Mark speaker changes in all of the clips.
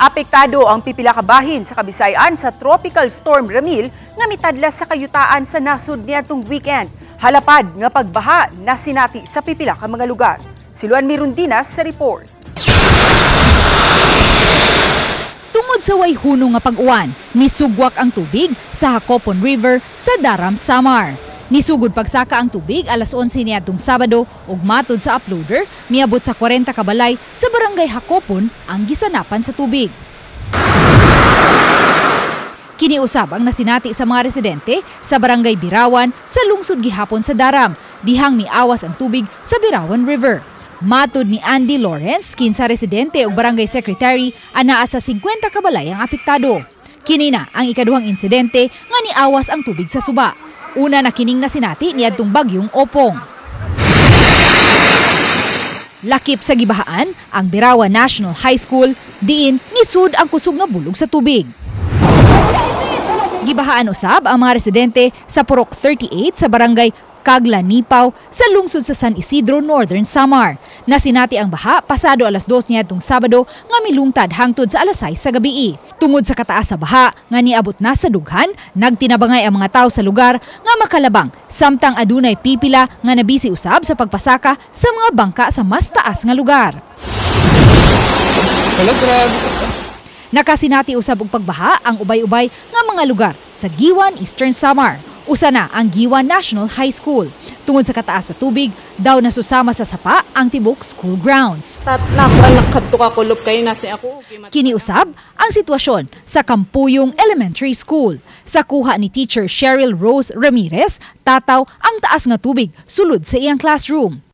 Speaker 1: Apektado ang pipila ka bahin sa Kabisayan sa Tropical Storm Ramil nga mitadlas sa kayutaan sa nasud niadtong weekend. Halapad nga pagbaha na sinati sa pipila ka mga lugar. Si Luan Mirundinas sa report.
Speaker 2: Tungod sa way hunong nga pag-uwan, nisugwak ang tubig sa Hakopon River sa Daram, Samar. Nisugod pagsaka ang tubig alas 11 niadtong Sabado ug matod sa uploader, miabot sa 40 kabalay sa barangay Hakopon ang gisanapan sa tubig. Kiniusab ang nasinati sa mga residente sa barangay Birawan sa lungsod gihapon sa Daram, dihang miawas ang tubig sa Birawan River. Matod ni Andy Lawrence, 15 residente ug barangay secretary, anaa sa 50 kabalay ang apektado. Kinina ang ikaduhang insidente nga niawas ang tubig sa suba. Una na kining nasinati niadtong bagyong Opong. Lakip sa gibahaan ang Birawan National High School, diin nisud ang kusog nga bulog sa tubig. Gibahaan usab ang mga residente sa Purok 38 sa barangay Kaglanipaw sa lungsod sa San Isidro, Northern Samar. Nasinati ang baha pasado alas 2 niadtong Sabado nga milungtad hangtod sa alas 6 sa gabii. Tungod sa kataas sa baha nga niabot na sa dughan, nagtinabangay ang mga tao sa lugar nga makalabang samtang adunay pipila nga nabisi usab sa pagpasaka sa mga bangka sa mas taas nga lugar. Nakasinati usab og pagbaha ang ubay-ubay nga mga lugar sa Giwan, Eastern Samar. Usa na ang Giwan National High School. Tungod sa kataas sa tubig, daw nasusama sa sapa ang tibok school grounds. Kiniusab ang sitwasyon sa Kampuyong Elementary School. Sa kuha ni Teacher Cheryl Rose Ramirez, tataw ang taas nga tubig sulod sa iyang classroom.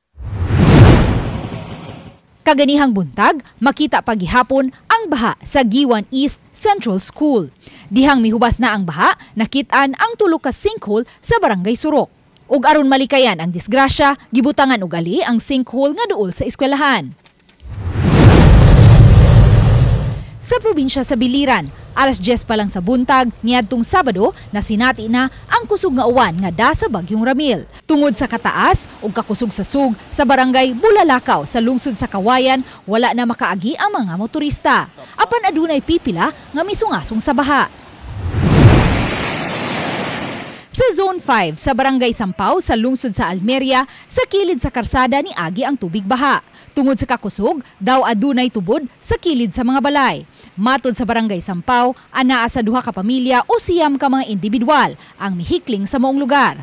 Speaker 2: Kaganihang buntag, makita pagihapon ang baha sa Giwan East Central School. Dihang mihubas na ang baha, nakitaan ang tulo ka sinkhole sa barangay Surok. Ug aron malikayan ang disgrasya, gibutangan og ali ang sinkhole nga duol sa eskwelahan. Sa probinsya sa Biliran, alas 10 pa lang sa buntag niadtong Sabado, nasinati na ang kusog nga uwan nga da sa bagyong Ramil. Tungod sa kataas ug kakusog sa sug sa barangay Bulalakaw sa lungsod sa Kawayan, wala na makaagi ang mga motorista. Apan adunay pipila nga misungasong sa baha. Sa Zone 5 sa Barangay Sampaw sa lungsod sa Almeria, sa kilid sa karsada ni agi ang tubig baha. Tungod sa kakusog, daw adunay tubod sa kilid sa mga balay. Matod sa Barangay Sampaw, anaa sa duha ka pamilya o siyam ka mga individual ang mihikling sa maong lugar.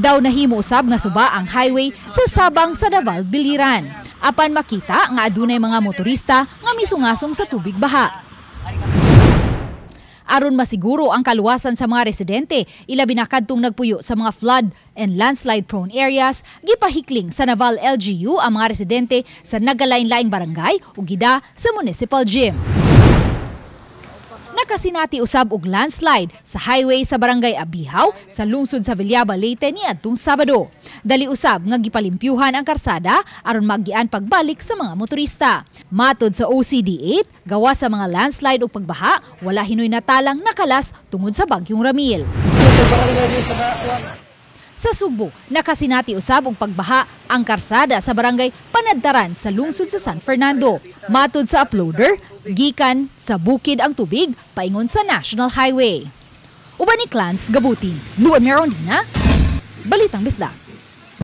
Speaker 2: Daw nahimo usab nga suba ang highway sa Sabang sa Davao, Biliran. Apan makita nga adunay mga motorista nga misungasong sa tubig baha. Aron masiguro ang kaluwasan sa mga residente, ilabi na kadtong nagpuyo sa mga flood and landslide-prone areas, gipahikling sa Naval LGU ang mga residente sa nagalain-laing barangay ug gida sa municipal gym. Nakasinati usab og landslide sa highway sa barangay Abihaw sa lungsod sa Villaba, Leyte niadtong Sabado. Dali usab nga gipalimpyuhan ang karsada aron magian pagbalik sa mga motorista. Matod sa OCD8, gawa sa mga landslide ug pagbaha, wala hinoy natalang nakalas tungod sa bagyong Ramil. Sa Sugbo, nakasinati usab og pagbaha ang karsada sa barangay Panadtaran sa lungsod sa San Fernando. Matod sa uploader, gikan sa bukid ang tubig paingon sa National Highway. Uban ni Clans Gabutin, Luan Mirundinas, Balitang Bisdak.